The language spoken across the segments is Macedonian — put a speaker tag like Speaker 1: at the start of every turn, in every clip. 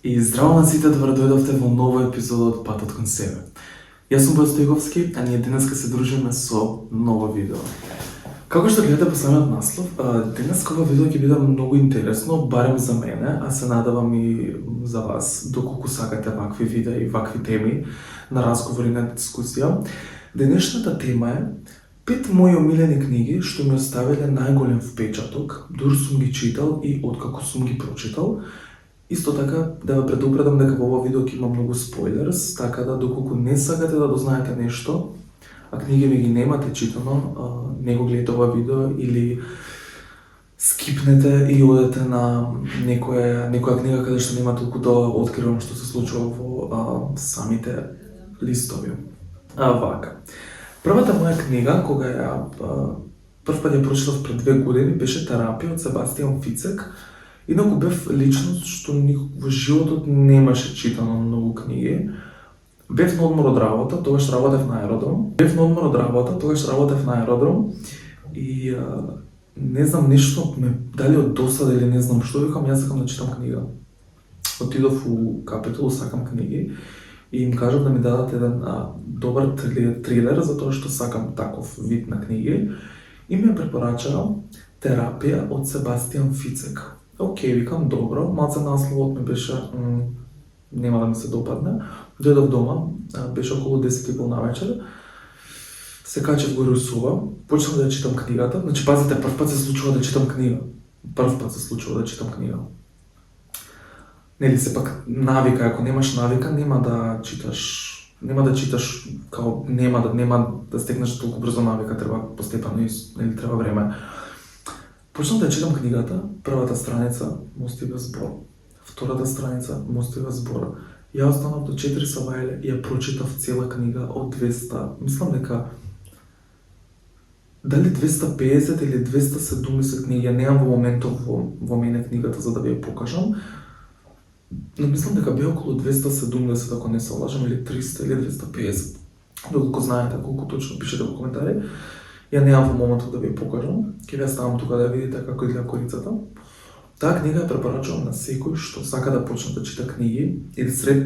Speaker 1: И здраво на сите, добро дојдовте во нова епизода од Патот кон себе. Јас сум Бојан Стојковски, а ние денеска се дружиме со ново видео. Како што гледате по самиот наслов, денес ова видео ќе биде многу интересно, барем за мене, а се надевам и за вас, доколку сакате вакви видеа и вакви теми на разговори, на дискусија. Денешната тема е 5 мои омилени книги што ми оставиле најголем впечаток, дури сум ги читал и откако сум ги прочитал. Исто така, да ве предупредам дека во ова видео ќе има многу спойлерс, така да доколку не сакате да дознаете нешто, а книги ми ги немате читано, не го гледате ова видео или скипнете и одете на некоја книга каде што нема толку да откривам што се случува во самите листови. Вака. Првата моја книга, кога прв пат ја прочитав пред 2 години, беше Терапија од Себастијан Фицек. Инаку бев личност што во животот немаше читано многу книги. Бев на одмор од работа, тогаш работев на аеродром. И не знам, нешто ме дали од досада или не знам што, викам јас сакам да читам книга. Отидов у Капитол, сакам книги и им кажав да ми дадат еден добар трилер за тоа што сакам таков вид на книги. И ми ја препорачаа Терапија од Себастијан Фицек. Океј, викам, добро, малце насловот ми беше, нема да ми се допадне. Дојдов дома, беше околу 10:30 навечер, се качев горе у соба, почнав да ја читам книгата. Значи, пазите, прв пат се случува да читам книга. Нели, сепак навика, ако немаш навика, нема да читаш, као нема да стекнеш толку брзо навика, треба постепено и нели треба време. Почнав да читам книгата, првата страница мостиве збор, втората страница мостиве збор. Ја останав до 4 сабајле и ја прочитав цела книга од 200, мислам дека дали 250 или 270 книги, ја немам во моментов во мене книгата за да ви ја покажам, но мислам дека беа околу 270, ако не се лажам, или 300 или 250. Доколку знаете колку точно, пишете во коментари. Ја немам во моментот да ви ја покажам, ќе ви ја ставам тука да видите како изгледа корицата. Таа книга ја препорачувам на секој што сака да почне да чита книги и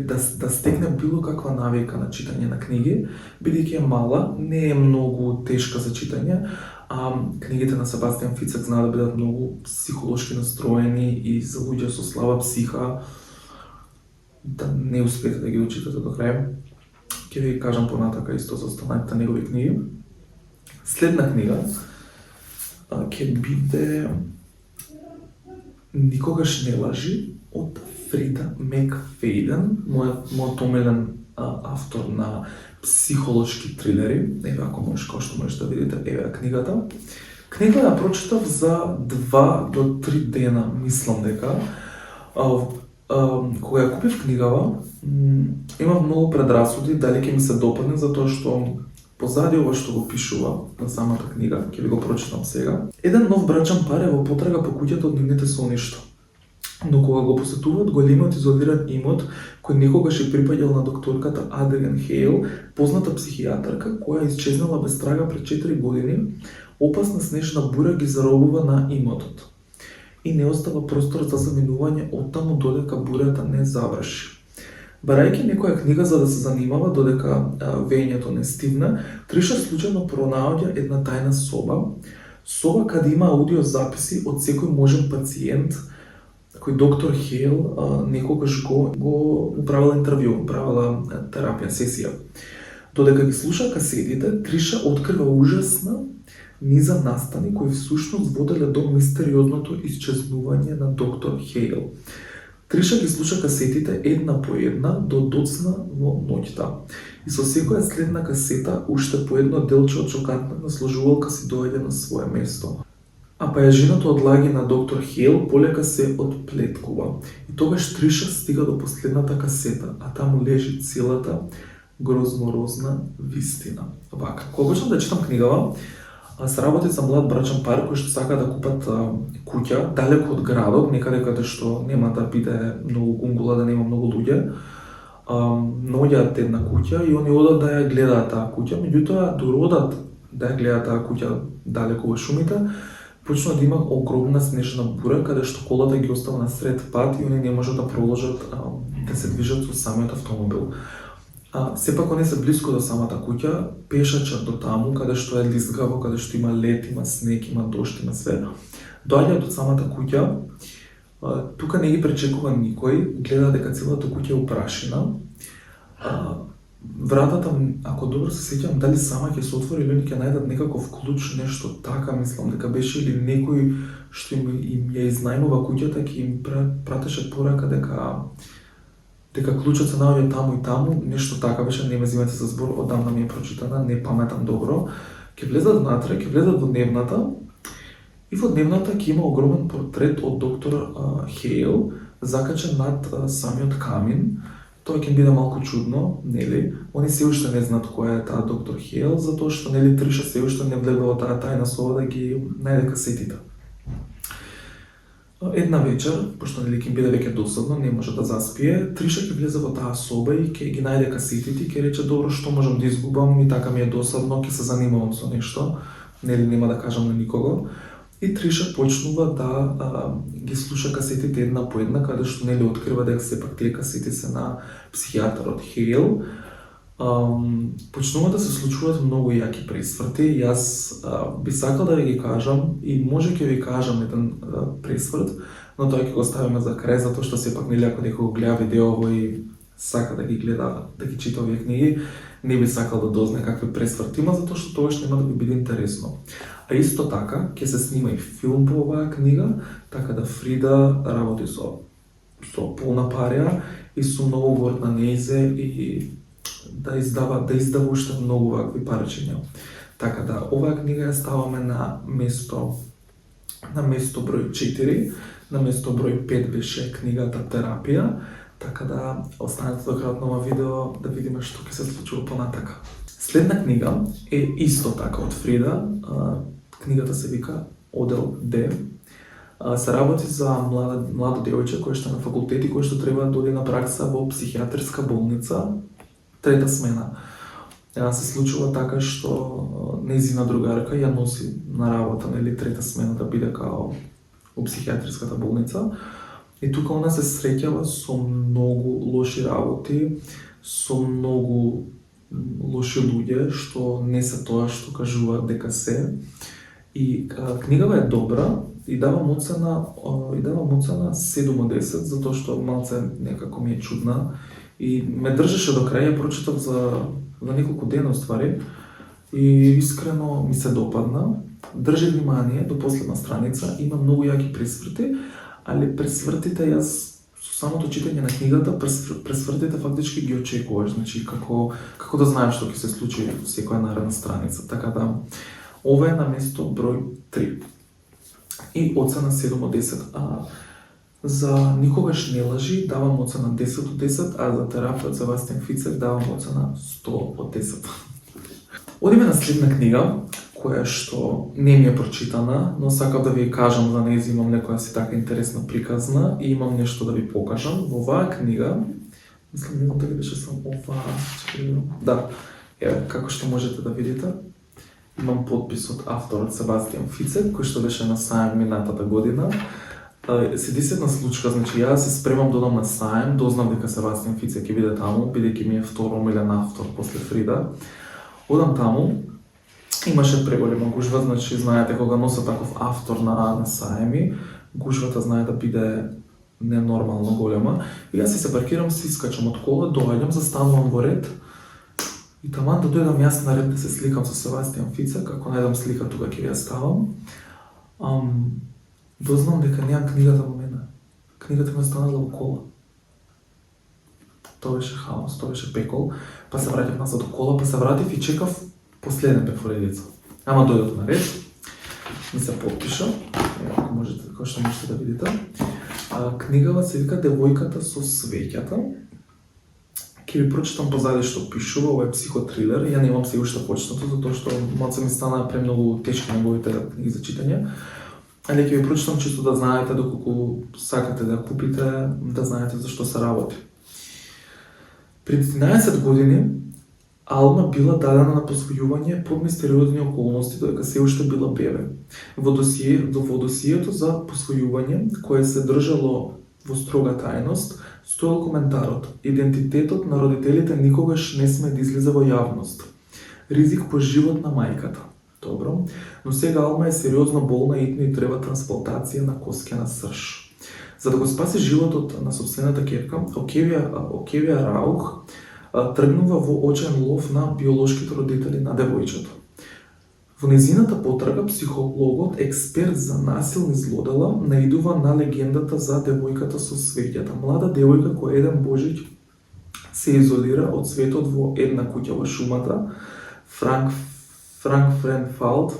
Speaker 1: да стекне било каква навика на читање на книги, бидејќи е мала, не е многу тешка за читање, а книгите на Себастијан Фицек знаат да бидат многу психолошки настроени и за луѓе со слаба психа, да не успеете да ги дочитате до крај. Ќе ви кажам понатака исто за останатите негови книги. Следна книга ќе биде Никогаш не лажи од Фрида Макфејден, мојот омилен автор на психолошки трилери. Еве, ако можеш, како што можеш да видите, еве книгата. Книга ја прочитав за 2 до 3 дена, мислам дека. Кога ја купив книгава, имав многу предрасуди дали ќе ми се допадне, затоа што позади ова што го пишува на самата книга, ќе ви го прочитам сега. Еден нов брачен пар е во потрага по куќата од нивните соништа. Но кога го посетуваат големиот изолиран имот, кој некогаш е припаѓал на докторката Адриан Хейл, позната психијатарка, која исчезнала без трага пред 4 години, опасна снежна бура ги заробува на имотот. И не остава простор за заминување оттаму додека бурата не заврши. Барајќи некоја книга за да се занимава додека вењето не стигна, Триша случајно пронаоѓа една тајна соба каде има аудиозаписи од секој можен пациент кој доктор Хейл некогаш го правила интервју, правила терапија, сесија. Додека ги слуша касетите, Триша открива ужасна низа настани кои всушност воделе до мистериозното исчезнување на доктор Хейл. Триша ги слуша касетите една по една до доцна во ноќта. И со секоја следна касета уште по едно делче од шокантната сложувалка си доаѓа на свое место. А пајажината од лаги на доктор Хейл полека се отплеткува. И тогаш Триша стига до последната касета, а таму лежи целата грозморозна вистина. Вака, кога почнав да читам книгава, се работи за млад брачен пар кои што сака да купат куќа далеко од градот, некаде каде што нема да биде многу гунгула, да нема многу луѓе. Наоѓаат една куќа и они одат да ја гледаат таа куќа, меѓутоа дори одат да ја гледаат таа куќа далеко во шумите, почнува да има огромна снежна бура, каде што колата ги остава на сред пат и они не можат да проложат да се движат со самиот автомобил. Сепак они се близко до самата куќа, пешачат до таму, каде што е лизгаво, каде што има лед, има снег, има дожд, има све. Доаѓаат до самата куќа, тука не ги пречекува никој, гледа дека целата куќа е упрашина. Вратата, ако добро се сеќам, дали сама ќе се отвори или ќе најдат некаков клуч, нешто така, мислам дека беше, или некој што им ја изнајмува куќата ќе им пратеше порака дека клучот се наоѓа таму и таму, нешто така беше, не ме земете за збор, одамна ми е прочитана, не паметам добро. Ќе влезат внатре, ќе влезат во дневната и во дневната ќе има огромен портрет од доктор Хейл, закачен над самиот камин. Тоа ќе биде малку чудно, нели? Они се уште не знаат која е таа доктор Хейл, затоа што нели Триша се уште не влегла во таа тајна соба да ги најде касетите. Една вечер, пошто нели ќе биде веќе досадно, не може да заспие, Триша ќе влезе во таа соба и ќе ги најде касетите и ќе рече добро што можам да изгубам и така ми е досадно, ќе се занимавам со нешто, нели нема да кажам на никого. И Триша почнува да ги слуша касетите една по една, каде што нели открива дека сепак тие касети се на психијатарот Хейл. Почнува да се случуваат многу јаки пресврти. Јас би сакал да ви ги кажам и може ќе ви кажам еден пресврт, но тоа ќе го ставиме за крај, затоа што сепак нели ако некој го гледа видеово и сака да ги гледа, да ги чита овие книги, не би сакал да дознае какви пресврти има, затоа што тогаш нема да ви биде интересно. А исто така, ќе се снима и филм по оваа книга, така да Фрида работи со полна парија и со многу гор на нејзе и да издава уште многу вакви парчиња. Така да, оваа книга ја ставаме на место број 4, на место број 5 беше книгата Терапија, така да останете до крајот на ова видео да видиме што ќе се случува понатака. Следна книга е исто така од Фрида. Книгата се вика Одел Д. Се работи за младо девојче кој што е на факултет и кој што треба да дојде на пракса во психијатрска болница, трета смена. Се случува така што нејзина другарка ја носи на работа, нели, трета смена да биде као во психијатрската болница. И тука она се среќава со многу лоши работи, со многу лоши луѓе што не се тоа што кажуваат дека се. И книгава е добра и давам оцена 7 од 10, затоа што малце некако ми е чудна и ме држеше до крај, ја прочитав за неколку дена уствари и искрено ми се допадна. Држи внимание до последна страница, има многу јаки пресврти, али пресвртите јас со самото читање на книгата, пресвртите фактички ги очекуваш, значи како да знаеш што ќе се случи во секоја наредна страница. Така да, ова е на место број 3. И оцена 7 од 10. За Никогаш не лажи давам оцена 10 од 10, а за Терапија од Себастијан Фицер давам оцена 100 од 10. Одиме на следна книга, која што не ми е прочитана, но сакам да ви кажам за неја, имам некоја си така интересна приказна и имам нешто да ви покажам. Во оваа книга, мислам не дали беше само оваа, да, еве, како што можете да видите, имам подпис од авторот Себастијан Фицер, кој што беше на сајм минатата година. Се деси една случка, значи јас се спремам да одам на сајм, дознав дека Себастијан Фицер ќе биде таму, бидејќи ми е второмилен автор после Фрида. Одам таму, имаше преголема гужва, значи знаете кога носат таков автор на сајми, гужвата знае да биде ненормално голема. И јас се паркирам, се искачам од кола, доаѓам, застанувам во ред и таман да дојдам јас на ред да се сликам со Себастијан Фицер, како најдам слика тука ќе ја ставам. Дознам дека неам книгата во мене. Книгата ми останала во кола. Тоа беше хаос, тоа беше пекол. Па се враќав назад до кола, па се вратив и чекав последен пат во редица. Ама дојдов на ред, ми се подпиша, како што можете да видите. Книгава се вика Девојката со свеќата. Ќе ви прочитам позади што пишува, ова е психотрилер, ја немам се уште почнато, затоа што малце ми стана премногу тешки неговите книги за читање. Али ќе ви прочитам чисто да знаете доколку сакате да купите, да знаете за што се работи. Пред 11 години Алма била дадена на посвојување под мистериозни околности додека се уште била бебе. Во досието за посвојување, кое се држало во строга тајност, стоел коментарот: идентитетот на родителите никогаш не сме да излезе во јавност. Ризик по живот на мајката. Добро, но сега Алма е сериозно болна и итно и треба трансплантација на коскена срж. За да го спаси животот на собствената ќерка, Окевија Раух тргнува во очен лов на биолошките родители на девојчето. Во незината потрага психологот, експерт за насилни злодела, наидува на легендата за девојката со свеќата. Млада девојка која еден божич се изолира од светот во една куќа во шумата, Франкфренфалд,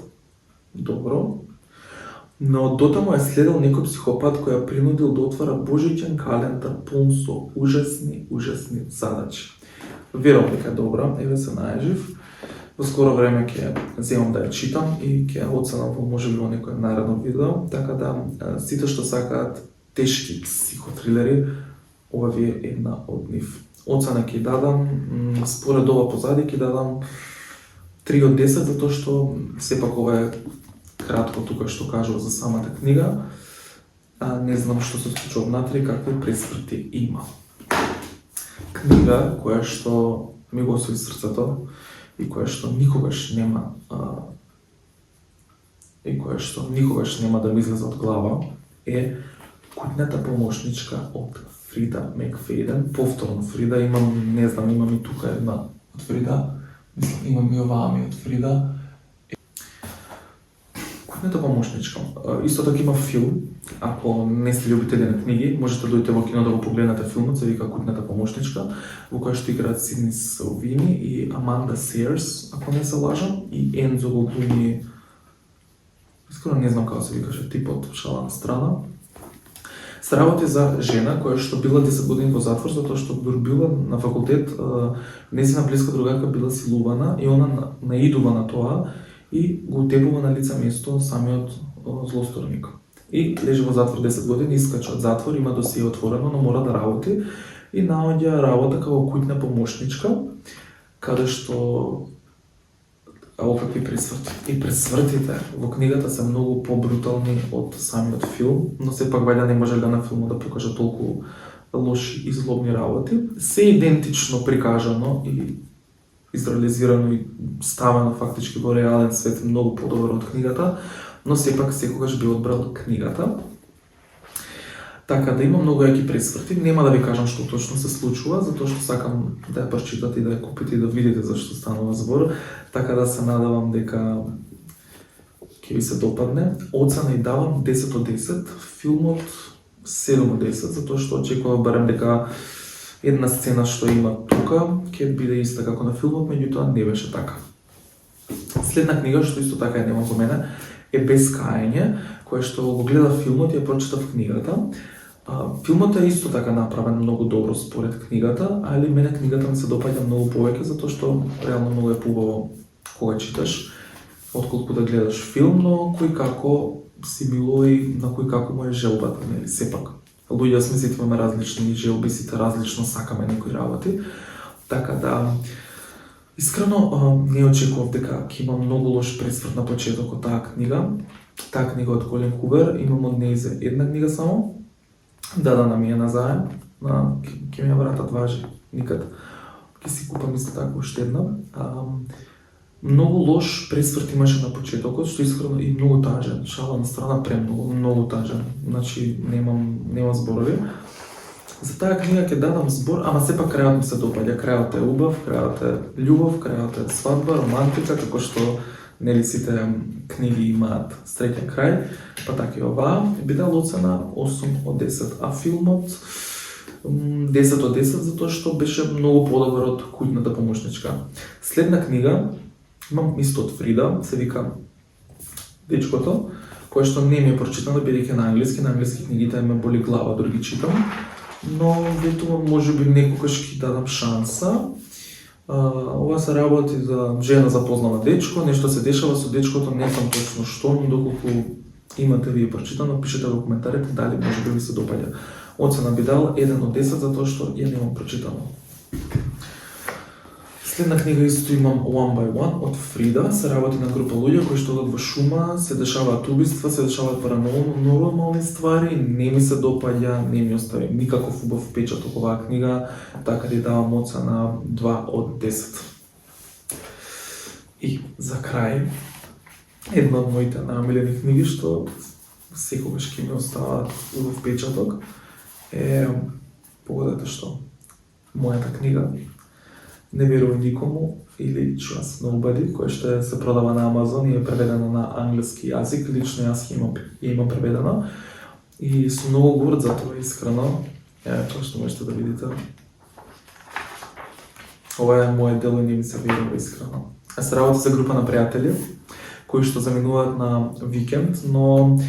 Speaker 1: добро, но дотаму е следел некој психопат кој ја принудил да отвара божичен календар пун со ужасни задачи. Верувам дека е добра, еве се најжив. Во скоро време ќе земам да ја читам и ќе ја оценам во можеби во некој наредно видео, така да сите што сакаат тешки психотрилери, ова ви е една од нив. Оцена ќе дадам, според ова позади ќе дадам 3 од 10, затоа што сепак ова е кратко тука што кажува за самата книга, а не знам што се случува внатре и какви пресврти има. Книга која што ми го освои срцето и која што никогаш нема да ми излезе од глава е Куќната помошничка од Фрида Макфаден. Повторно Фрида, имам и тука една од Фрида, мислам имам и оваа ми од Фрида. Куќната помошничка. Исто така има филм. Ако не сте љубители на книги, можете да дојдете во кино да го погледнете филмот, се вика Куќната помошничка, во која што играат Сидни Салвини и Аманда Сейерс, ако не се лажам, и Ензо го глуми, искрено не знам како се викаше, типот, шала на страна. Се работи за жена која што била 10 години во затвор затоа што дури била на факултет, незина блиска другарка била силувана и она наидува на тоа и го утепува на лице место самиот злосторник. И лежи во затвор 10 години, искача од затвор, има досие отворено, но мора да работи и наоѓа работа како куќна помошничка, каде што какви пресврти. И пресвртите во книгата се многу побрутални од самиот филм, но сепак вајда не може да на филмот да покажа толку лоши и злобни работи. Се идентично прикажано и изреализирано и ставено фактички во реален свет, многу подобро од книгата, но сепак секогаш би одбрал книгата. Така да има многу јаки пресврти, нема да ви кажам што точно се случува, затоа што сакам да ја прочитате и да ја купите и да видите за што станува збор, така да се надевам дека ќе ви се допадне. Оцена и давам 10 од 10, филмот 7 од 10, затоа што очекувам барем дека една сцена што има тука ќе биде иста како на филмот, меѓутоа не беше така. Следна книга што исто така нема во мене е Без каење, која што го гледав филмот и ја прочитав книгата. Филмот е исто така направен многу добро според книгата, али мене книгата ми се допаѓа многу повеќе затоа што реално многу е побаво кога читаш, отколку да гледаш филм, но кој како си било и на кој како му е желбата, нели сепак. Луѓе сме сите имаме различни желби, сите различно сакаме некои работи, така да искрено не очекував дека ќе има многу лош пресврт на почетокот таа книга. Таа книга од Колин Хубер, имам од нејзе една книга само, дадена ми е на заем, ќе ми ја вратат важи, никад. Ќе си купам исто така уште една. Многу лош пресврт имаше на почетокот, што искрено и многу тажен, шала на страна многу тажен, значи немам зборови. За таа книга ќе дадам збор, ама сепак крајот ми се допаѓа, крајот е убав, крајот е љубов, крајот е свадба, романтика, како што нели сите книги имаат среќен крај, па така и оваа би дал оцена 8 од 10, а филмот 10 од 10 затоа што беше многу подобар од Куќната помошничка. Следна книга имам исто од Фрида, се вика Дечкото, која што не ми е прочитана бидејќи на англиски книгите ме боли глава да ги читам, но ветувам можеби некогаш ќе дадам шанса. Ова се работи за жена запознала дечко, нешто се дешава со дечкото, не знам точно што, но доколку имате вие прочитано, пишете во коментарите дали можеби ви се допаѓа. Оцена би дал 1 од 10 затоа што ја немам прочитано. Следна книга исто имам One by One од Фрида. Се работи на група луѓе кои што одат во шума, се дешаваат убиства, се дешаваат паранормални ствари, не ми се допаѓа, не ми остави никаков убав печаток оваа книга, така да давам оцена 2 од 10. И за крај, една од моите најомилени книги што секогаш ќе ми оставаат убав печаток е, погодете што, мојата книга Не верувај никому или Trust Nobody, која што се продава на Амазон и е преведена на англиски јазик. Лично јас ја имам преведено и сум многу горд за тоа, искрено. Тоа што можете да видите. Ова е моје дело и не ми се верува, искрено. Се работи за група на пријатели кои што заминуваат на викенд, но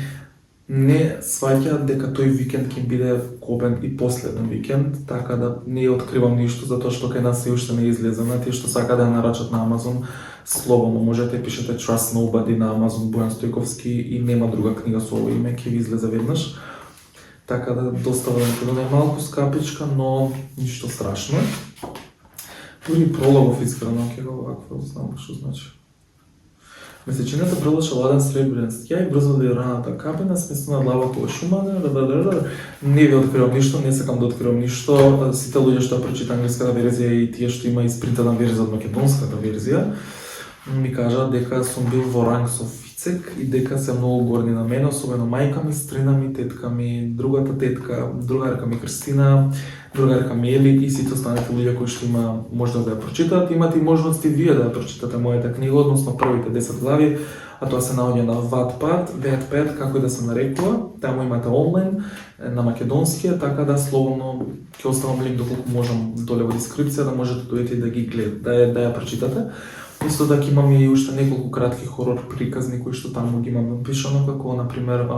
Speaker 1: не сваќаат дека тој викенд ќе биде кобен и последен викенд, така да не откривам ништо затоа што кај нас се уште не излезена. Тие што сака да ја нарачат на Амазон, слободно можете пишете Trust Nobody на Амазон Бојан Стојковски и нема друга книга со ово име, ќе ви излезе веднаш. Така да доставането е малку скапичка, но ништо страшно. Дури прологов искрено ќе го вакво, знам што значи. Месечината прелоша ладен сребрен стија и брзо ли раната капена, смесна длабоко во шумата, не ви откривам ништо, не сакам да откривам ништо. Сите луѓе што прочита англиската верзија и тие што има испринтана верзија од македонската верзија, ми кажа дека сум бил во ранг со Фицек и дека се многу горди на мене, особено мајка ми, стрина ми, тетка ми, другата тетка, другарка ми Кристина, другарка Мели и сите останати луѓе кои што има можност да ја прочитаат. Имате и можности вие да ја прочитате мојата книга, односно првите 10 глави, а тоа се наоѓа на Wattpad, како и да се нарекува. Таму имате онлайн на македонски, така да слободно ќе оставам линк доколку можам доле во дескрипција да можете да дојдете и да ги гледате, да ја прочитате. Исто така имам и уште неколку кратки хорор приказни кои што таму ги имам напишано, како например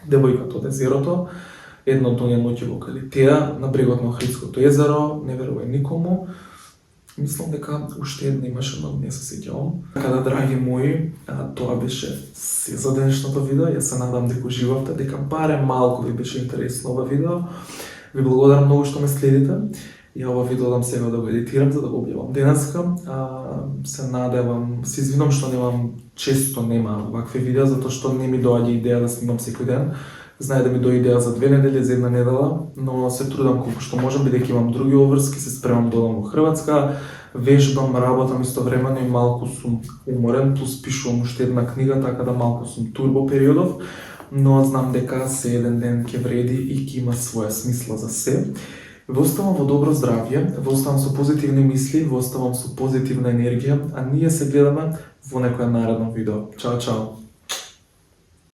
Speaker 1: Девојката од езерото, Една од оние ноќи во Калитеја, На брегот на Охридското езеро, Не верувај никому. Мислам дека уште една имаше, но не се сеќавам. Така да, драги мои, тоа беше се за денешното видео. Јас се надам дека уживавте, дека барем малку ви беше интересно ова видео. Ви благодарам многу што ме следите. И ова видео дам сега да го едитирам за да го објавам денеска. Се надевам, се извинам што често нема вакви видеа, затоа што не ми доаѓа идеја да снимам секој ден. Знае да ми доаѓа идеја за 2 недели, за 1 недела, но се трудам колку што можам, бидејќи имам други обврски, се спремам да одам во Хрватска, вежбам, работам истовремено и малку сум уморен, плюс пишувам уште една книга, така да малку сум турбо периодов, но знам дека се еден ден ќе вреди и ќе има своја смисла за се. Ве оставам во добро здравје, ве оставам со позитивни мисли, ве оставам со позитивна енергија, а ние се гледаме во некоја наредно видео. Чао, чао!